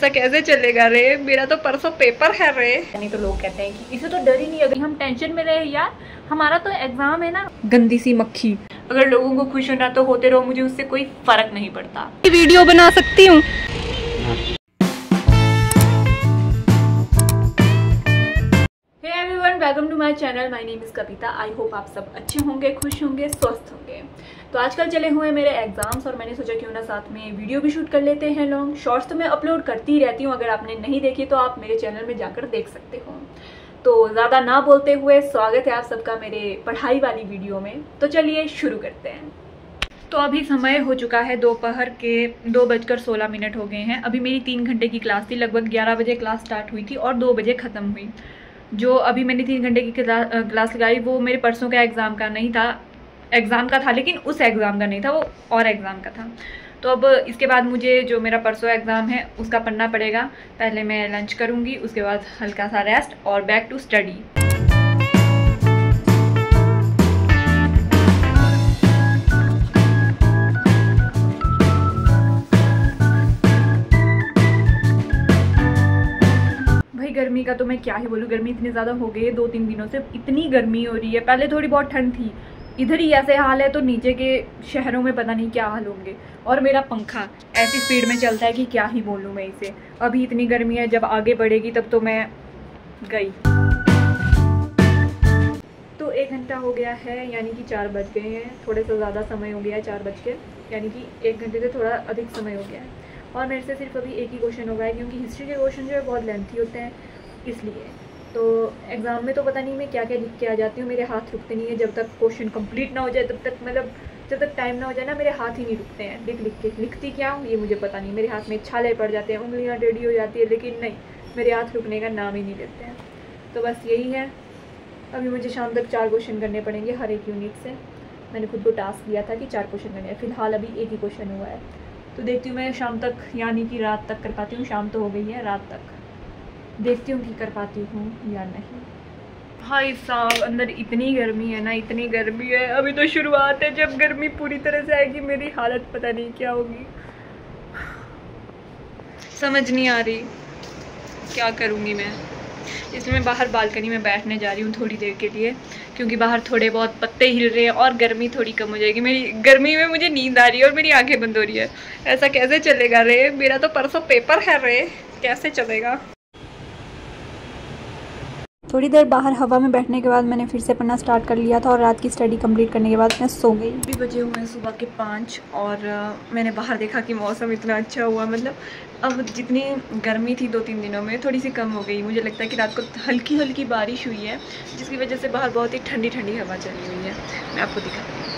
ऐसा कैसे चलेगा रे, मेरा तो परसों पेपर है रे। नहीं तो लोग कहते हैं कि इसे तो डर ही नहीं, अगर हम टेंशन में रहे यार, हमारा तो एग्जाम है ना। गंदी सी मक्खी, अगर लोगों को खुश होना तो होते रहो, मुझे उससे कोई फर्क नहीं पड़ता। वीडियो बना सकती हूँ। Welcome to my channel, my name is Kavita. I hope आप सब अच्छे होंगे, खुश होंगे, स्वस्थ होंगे। तो आजकल चले हुए मेरे एग्जाम्स और मैंने सोचा क्यों ना साथ में वीडियो भी शूट कर लेते हैं। लॉन्ग शॉर्ट्स तो मैं अपलोड करती ही रहती हूँ, अगर आपने नहीं देखी तो आप मेरे चैनल में जाकर देख सकते हो। तो ज़्यादा ना बोलते हुए स्वागत है आप सबका मेरे पढ़ाई वाली वीडियो में। तो चलिए शुरू करते हैं। तो अभी समय हो चुका है दोपहर के 2:16 हो गए हैं। अभी मेरी 3 घंटे की क्लास थी, लगभग 11 बजे क्लास स्टार्ट हुई थी और 2 बजे ख़त्म हुई। जो अभी मैंने 3 घंटे की क्लास लगाई वो मेरे परसों का एग्ज़ाम का नहीं था, एग्ज़ाम का था लेकिन उस एग्ज़ाम का नहीं था, वो और एग्ज़ाम का था। तो अब इसके बाद मुझे जो मेरा परसों एग्ज़ाम है उसका पढ़ना पड़ेगा। पहले मैं लंच करूँगी, उसके बाद हल्का सा रेस्ट और बैक टू स्टडी। गर्मी का तो मैं क्या ही बोलूँ, गर्मी इतनी ज़्यादा हो गई है 2-3 दिनों से, इतनी गर्मी हो रही है। पहले थोड़ी बहुत ठंड थी, इधर ही ऐसे हाल है तो नीचे के शहरों में पता नहीं क्या हाल होंगे। और मेरा पंखा ऐसी स्पीड में चलता है कि क्या ही बोलूँ मैं इसे। अभी इतनी गर्मी है, जब आगे बढ़ेगी तब तो मैं गई। तो 1 घंटा हो गया है, यानी कि 4 बज गए हैं। थोड़े से ज़्यादा समय हो गया है, 4 बज के, यानी कि 1 घंटे से थोड़ा अधिक समय हो गया है। और मेरे से सिर्फ अभी एक ही क्वेश्चन होगा है, क्योंकि हिस्ट्री के क्वेश्चन जो है बहुत लेंथी होते हैं इसलिए। तो एग्ज़ाम में तो पता नहीं मैं क्या क्या लिख के आ जाती हूँ, मेरे हाथ रुकते नहीं है जब तक क्वेश्चन कंप्लीट ना हो जाए, तब तक मतलब जब तक टाइम ना हो जाए ना, मेरे हाथ ही नहीं रुकते हैं। लिख के लिखती क्या हूँ ये मुझे पता नहीं, मेरे हाथ में छाले पड़ जाते हैं, उंगलियाँ टेढ़ी हो जाती है, लेकिन नहीं, मेरे हाथ रुकने का नाम ही नहीं लेते हैं। तो बस यही है। अभी मुझे शाम तक 4 क्वेश्चन करने पड़ेंगे हर एक यूनिट से। मैंने खुद को टास्क दिया था कि 4 क्वेश्चन करने हैं, फ़िलहाल अभी एक ही क्वेश्चन हुआ है। तो देखती हूँ मैं शाम तक, यानी कि रात तक कर पाती हूँ। शाम तो हो गई है, रात तक देखती हूँ कि कर पाती हूँ या नहीं। भाई साहब, अंदर इतनी गर्मी है ना, इतनी गर्मी है। अभी तो शुरुआत है, जब गर्मी पूरी तरह से आएगी मेरी हालत पता नहीं क्या होगी। समझ नहीं आ रही क्या करूँगी मैं। इसमें मैं बाहर बालकनी में बैठने जा रही हूँ थोड़ी देर के लिए, क्योंकि बाहर थोड़े बहुत पत्ते हिल रहे हैं और गर्मी थोड़ी कम हो जाएगी। मेरी गर्मी में मुझे नींद आ रही है और मेरी आंखें बंद हो रही है। ऐसा कैसे चलेगा रे, मेरा तो परसों पेपर है रे, कैसे चलेगा। थोड़ी देर बाहर हवा में बैठने के बाद मैंने फिर से पढ़ना स्टार्ट कर लिया था और रात की स्टडी कंप्लीट करने के बाद मैं सो गई। अभी बजे हुए हैं सुबह के 5 और मैंने बाहर देखा कि मौसम इतना अच्छा हुआ। मतलब अब जितनी गर्मी थी 2-3 दिनों में थोड़ी सी कम हो गई। मुझे लगता है कि रात को हल्की हल्की बारिश हुई है, जिसकी वजह से बाहर बहुत ही ठंडी ठंडी हवा चली हुई है। मैं आपको दिखाती हूँ।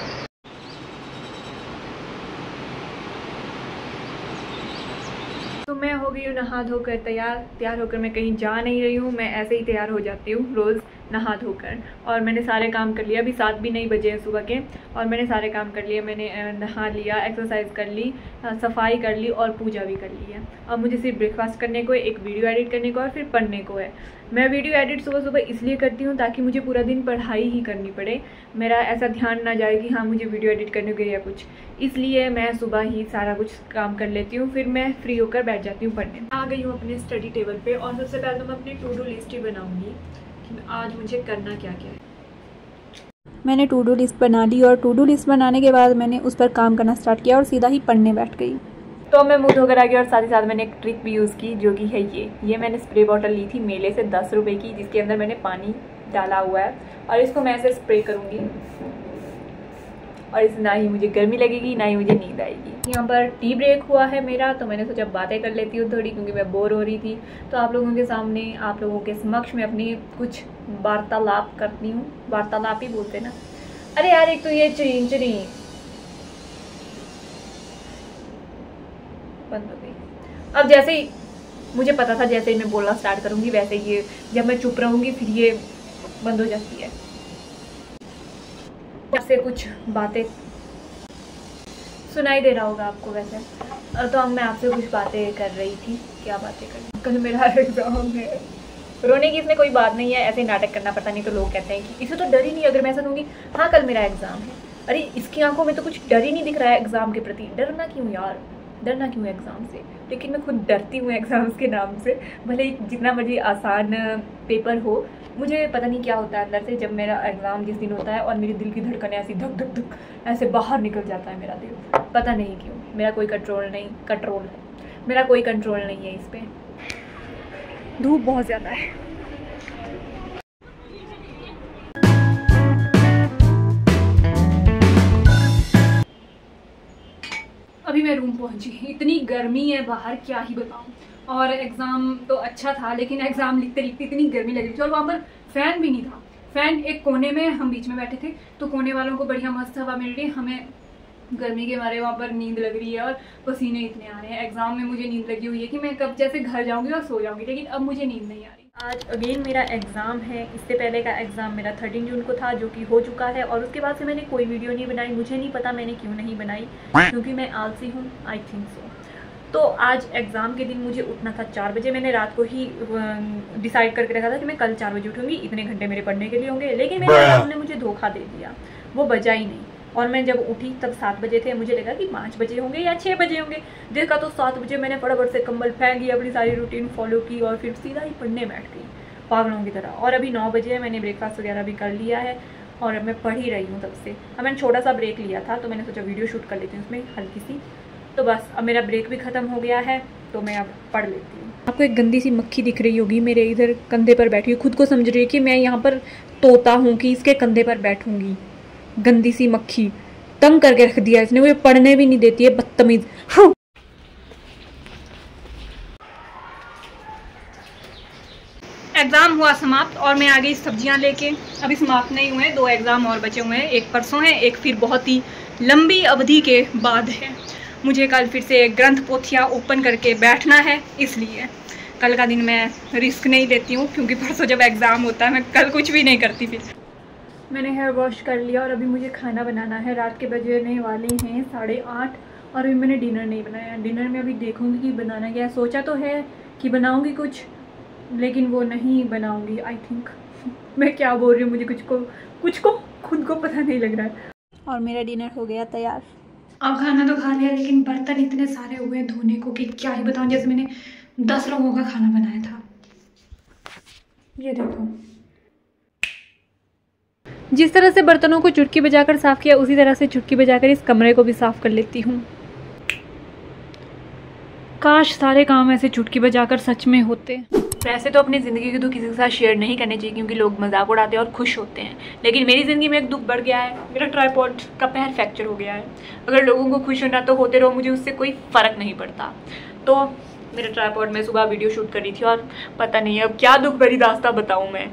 तो मैं हो गई हूँ नहा धोकर तैयार होकर मैं कहीं जा नहीं रही हूँ। मैं ऐसे ही तैयार हो जाती हूँ रोज़ नहा धोकर। और मैंने सारे काम कर लिया, अभी 7 भी नहीं बजे हैं सुबह के, और मैंने सारे काम कर लिए। मैंने नहा लिया, एक्सरसाइज कर ली, सफाई कर ली और पूजा भी कर ली है। अब मुझे सिर्फ ब्रेकफास्ट करने को है, एक वीडियो एडिट करने को और फिर पढ़ने को है। मैं वीडियो एडिट सुबह सुबह इसलिए करती हूँ ताकि मुझे पूरा दिन पढ़ाई ही करनी पड़े, मेरा ऐसा ध्यान ना जाए कि हाँ मुझे वीडियो एडिट करने को या कुछ। इसलिए मैं सुबह ही सारा कुछ काम कर लेती हूँ, फिर मैं फ्री होकर बैठ जाती हूँ पढ़ने। आ गई हूँ अपने स्टडी टेबल पे और सबसे पहले तो मैं अपनी टू डू लिस्ट ही बनाऊँगी कि आज मुझे करना क्या क्या है। मैंने टू डू लिस्ट बना ली और टू डू लिस्ट बनाने के बाद मैंने उस पर काम करना स्टार्ट किया और सीधा ही पढ़ने बैठ गई। तो मैं मुँह धोकर आ गई और साथ ही साथ मैंने एक ट्रिक भी यूज़ की, जो कि है ये मैंने स्प्रे बॉटल ली थी मेले से 10 रुपये की, जिसके अंदर मैंने पानी डाला हुआ है और इसको मैं ऐसे स्प्रे करूँगी और इससे ना ही मुझे गर्मी लगेगी ना ही मुझे नींद आएगी। यहाँ पर टी ब्रेक हुआ है मेरा, तो मैंने सोचा बातें कर लेती हूँ थोड़ी, क्योंकि मैं बोर हो रही थी। तो आप लोगों के सामने, आप लोगों के समक्ष मैं अपनी कुछ वार्तालाप करती हूँ। वार्तालाप ही बोलते ना। अरे यार, एक तो ये चरी बंद हो गई। अब जैसे ही मुझे पता था, जैसे ही मैं बोलना स्टार्ट करूँगी वैसे ही ये, जब मैं चुप रहूँगी फिर ये बंद हो जाती है। से कुछ बातें सुनाई दे रहा होगा आपको वैसे। तो अब मैं आपसे कुछ बातें कर रही थी। क्या बातें कर रही थी? कल मेरा एग्जाम है। रोने की इसमें कोई बात नहीं है, ऐसे ही नाटक करना पड़ता, नहीं तो लोग कहते हैं कि इसे तो डर ही नहीं। अगर मैं ऐसा कहूँगी हाँ कल मेरा एग्जाम है, अरे इसकी आंखों में तो कुछ डर ही नहीं दिख रहा है एग्जाम के प्रति। डरना क्यों यार, डरना क्यों है एग्ज़ाम से, लेकिन मैं खुद डरती हूँ एग्ज़ाम्स के नाम से। भले ही जितना मर्जी आसान पेपर हो, मुझे पता नहीं क्या होता है अंदर से, जब मेरा एग्ज़ाम जिस दिन होता है और मेरे दिल की धड़कनें ऐसी धक धक धक ऐसे बाहर निकल जाता है मेरा दिल, पता नहीं क्यों। मेरा कोई कंट्रोल नहीं है इस पर। धूप बहुत ज़्यादा है। अभी मैं रूम पहुंची, इतनी गर्मी है बाहर क्या ही बताऊं। और एग्ज़ाम तो अच्छा था, लेकिन एग्ज़ाम लिखते लिखते इतनी गर्मी लग रही थी और वहाँ पर फ़ैन भी नहीं था। फ़ैन एक कोने में, हम बीच में बैठे थे, तो कोने वालों को बढ़िया मस्त हवा मिल रही है, हमें गर्मी के मारे वहाँ पर नींद लग रही है और पसीने इतने आ रहे हैं। एग्ज़ाम में मुझे नींद लगी हुई है कि मैं कब जैसे घर जाऊँगी और सो जाऊँगी, लेकिन अब मुझे नींद नहीं आ रही। आज अगेन मेरा एग्ज़ाम है। इससे पहले का एग्ज़ाम मेरा 13 जून को था, जो कि हो चुका है, और उसके बाद से मैंने कोई वीडियो नहीं बनाई। मुझे नहीं पता मैंने क्यों नहीं बनाई, क्योंकि मैं आलसी हूँ, आई थिंक सो। तो आज एग्ज़ाम के दिन मुझे उठना था 4 बजे। मैंने रात को ही डिसाइड करके रखा था कि मैं कल 4 बजे उठूँगी, इतने घंटे मेरे पढ़ने के लिए होंगे, लेकिन मेरे एग्ज़ाम ने मुझे धोखा दे दिया, वो बजा ही नहीं। और मैं जब उठी तब 7 बजे थे, मुझे लगा कि 5 बजे होंगे या 6 बजे होंगे। देखा तो 7 बजे। मैंने फटाफट से कंबल फेंक गई, अपनी सारी रूटीन फॉलो की और फिर सीधा ही पढ़ने बैठ गई पागलों की तरह। और अभी 9 बजे है, मैंने ब्रेकफास्ट वगैरह भी कर लिया है और अब मैं पढ़ ही रही हूँ तब से। अब मैंने छोटा सा ब्रेक लिया था, तो मैंने सोचा वीडियो शूट कर लेती हूँ उसमें हल्की सी। तो बस अब मेरा ब्रेक भी ख़त्म हो गया है, तो मैं अब पढ़ लेती हूँ। आपको एक गंदी सी मक्खी दिख रही होगी मेरे इधर कंधे पर बैठी हुई, खुद को समझ रही है कि मैं यहाँ पर तोता हूँ कि इसके कंधे पर बैठूंगी। गंदी सी मक्खी, तंग करके रख दिया इसने, मुझे पढ़ने भी नहीं देती है, बदतमीज। एग्ज़ाम हुआ समाप्त और मैं आ गई सब्जियां लेके। अभी समाप्त नहीं हुए, 2 एग्ज़ाम और बचे हुए हैं, एक परसों है, एक फिर बहुत ही लंबी अवधि के बाद है। मुझे कल फिर से ग्रंथ पोथियाँ ओपन करके बैठना है, इसलिए कल का दिन मैं रिस्क नहीं लेती हूँ, क्योंकि परसों जब एग्ज़ाम होता है मैं कल कुछ भी नहीं करती। फिर मैंने हेयर वॉश कर लिया और अभी मुझे खाना बनाना है। रात के बजने वाले हैं 8:30 और अभी मैंने डिनर नहीं बनाया। डिनर में अभी देखूँगी कि बनाना क्या है। सोचा तो है कि बनाऊँगी कुछ, लेकिन वो नहीं बनाऊँगी आई थिंक। मैं क्या बोल रही हूँ, मुझे कुछ को खुद को पता नहीं लग रहा है। और मेरा डिनर हो गया तैयार। अब खाना तो खा लिया, लेकिन बर्तन इतने सारे हुए धोने को कि क्या ही बताऊँ। जैसे मैंने 10 लोगों का खाना बनाया था। ये देखो, जिस तरह से बर्तनों को चुटकी बजाकर साफ़ किया, उसी तरह से चुटकी बजाकर इस कमरे को भी साफ़ कर लेती हूँ। काश सारे काम ऐसे चुटकी बजाकर सच में होते। वैसे तो अपनी ज़िंदगी के दुख किसी के साथ शेयर नहीं करने चाहिए, क्योंकि लोग मजाक उड़ाते हैं और खुश होते हैं, लेकिन मेरी ज़िंदगी में एक दुख बढ़ गया है। मेरा ट्राइपॉड का पैर फ्रैक्चर हो गया है। अगर लोगों को खुश होना तो होते रहो, मुझे उससे कोई फ़र्क नहीं पड़ता। तो मेरे ट्राइपॉड में सुबह वीडियो शूट कर रही थी और पता नहीं अब क्या दुख भरी दास्तां बताऊँ मैं।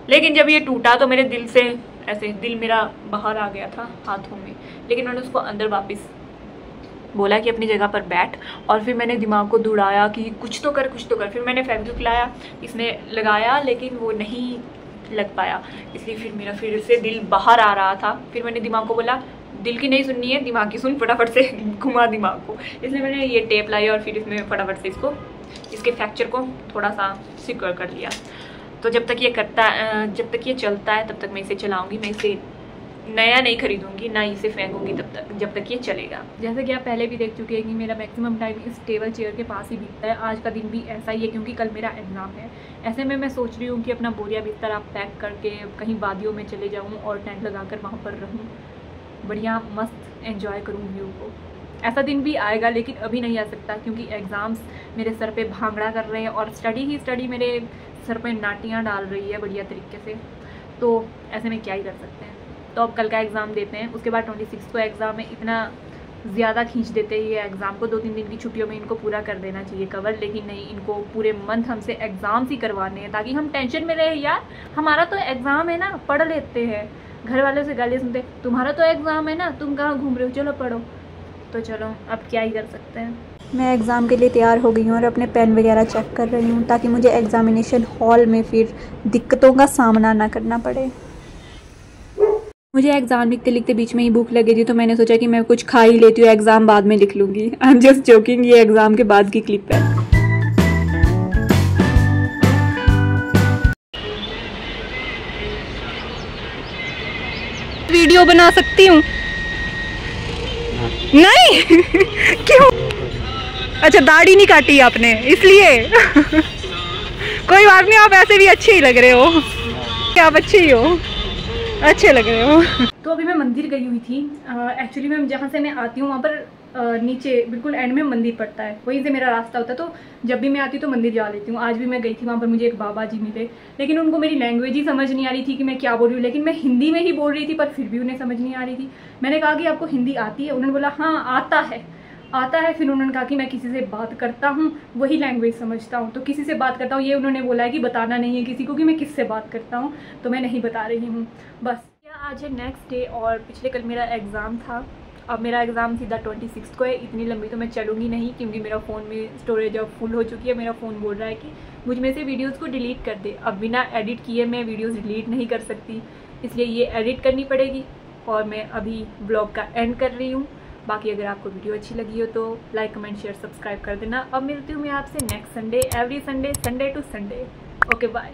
लेकिन जब ये टूटा तो मेरे दिल से ऐसे दिल मेरा बाहर आ गया था हाथों में, लेकिन मैंने उसको अंदर वापस बोला कि अपनी जगह पर बैठ, और फिर मैंने दिमाग को दौड़ाया कि कुछ तो कर। फिर मैंने फेविक्विक लाया, इसमें लगाया, लेकिन वो नहीं लग पाया, इसलिए फिर मेरा फिर से दिल बाहर आ रहा था। फिर मैंने दिमाग को बोला दिल की नहीं सुननी है, दिमाग की सुन, फटाफट से घुमा दिमाग को। इसलिए मैंने ये टेप लाई और फिर इसमें फटाफट से इसके फ्रैक्चर को थोड़ा सा सिक्योर कर लिया। तो जब तक ये चलता है तब तक मैं इसे चलाऊँगी। मैं इसे नया नहीं खरीदूंगी, ना इसे फेंकूंगी जब तक ये चलेगा। जैसे कि आप पहले भी देख चुके हैं कि मेरा मैक्सिमम टाइम इस टेबल चेयर के पास ही बीतता है। आज का दिन भी ऐसा ही है, क्योंकि कल मेरा एग्ज़ाम है। ऐसे में मैं सोच रही हूँ कि अपना बोरिया बिस्तर आप पैक करके कहीं वादियों में चले जाऊँ और टेंट लगाकर वहाँ पर रहूँ, बढ़िया मस्त एंजॉय करूँ व्यू को। ऐसा दिन भी आएगा, लेकिन अभी नहीं आ सकता, क्योंकि एग्ज़ाम्स मेरे सर पे भांगड़ा कर रहे हैं और स्टडी मेरे सर पे नाटियाँ डाल रही है बढ़िया तरीके से। तो ऐसे में क्या ही कर सकते हैं। तो अब कल का एग्ज़ाम देते हैं, उसके बाद 26 को एग्ज़ाम है। इतना ज़्यादा खींच देते हैं ये एग्ज़ाम को, 2-3 दिन की छुट्टियों में इनको पूरा कर देना चाहिए कवर, लेकिन नहीं, इनको पूरे मंथ हमसे एग्ज़ाम्स ही करवाने हैं, ताकि हम टेंशन में रहे। यार हमारा तो एग्ज़ाम है ना, पढ़ लेते हैं। घर वालों से गाली सुनते, तुम्हारा तो एग्ज़ाम है ना, तुम कहाँ घूम रहे हो, चलो पढ़ो। तो चलो अब क्या ही कर सकते हैं। मैं एग्ज़ाम के लिए तैयार हो गई हूँ और अपने पेन वगैरह चेक कर रही हूँ, ताकि मुझे एग्ज़ामिनेशन हॉल में फिर दिक्कतों का सामना ना करना पड़े। मुझे एग्ज़ाम लिखते लिखते बीच में ही भूख लगी थी, तो मैंने सोचा कि मैं कुछ खा ही लेती हूँ, एग्ज़ाम बाद में लिख लूँगी। आई एम जस्ट जोकिंग, ये एग्ज़ाम के बाद की क्लिप है। वीडियो बना सकती हूँ? नहीं क्यों? अच्छा दाढ़ी नहीं काटी आपने इसलिए कोई बात नहीं, आप ऐसे भी अच्छे ही लग रहे हो, आप अच्छे ही हो, अच्छे लग रहे हो। तो अभी मैं मंदिर गई हुई थी। एक्चुअली मैं जहाँ से मैं आती हूँ वहाँ पर नीचे बिल्कुल एंड में मंदिर पड़ता है, वहीं से मेरा रास्ता होता है। तो जब भी मैं आती हूँ तो मंदिर जा लेती हूँ। आज भी मैं गई थी, वहाँ पर मुझे एक बाबा जी मिले, लेकिन उनको मेरी लैंग्वेज ही समझ नहीं आ रही थी कि मैं क्या बोल रही हूँ। लेकिन मैं हिंदी में ही बोल रही थी, पर फिर भी उन्हें समझ नहीं आ रही थी। मैंने कहा कि आपको हिंदी आती है? उन्होंने बोला हाँ आता है। फिर उन्होंने कहा कि मैं किसी से बात करता हूँ वही लैंग्वेज समझता हूँ, तो किसी से बात करता हूँ ये उन्होंने बोला है कि बताना नहीं है किसी को कि मैं किससे बात करता हूँ, तो मैं नहीं बता रही हूँ बस। आज है नेक्स्ट डे और पिछले कल मेरा एग्ज़ाम था। अब मेरा एग्ज़ाम सीधा 26 को है। इतनी लंबी तो मैं चलूँगी नहीं क्योंकि मेरा फ़ोन में स्टोरेज अब फुल हो चुकी है। मेरा फ़ोन बोल रहा है कि मुझ में से वीडियोज़ को डिलीट कर दे। अब बिना एडिट किए मैं वीडियोज़ डिलीट नहीं कर सकती, इसलिए ये एडिट करनी पड़ेगी और मैं अभी ब्लॉग का एंड कर रही हूँ। बाकी अगर आपको वीडियो अच्छी लगी हो तो लाइक कमेंट शेयर सब्सक्राइब कर देना। अब मिलती हूँ मैं आपसे next Sunday, every Sunday, Sunday to Sunday. Okay bye.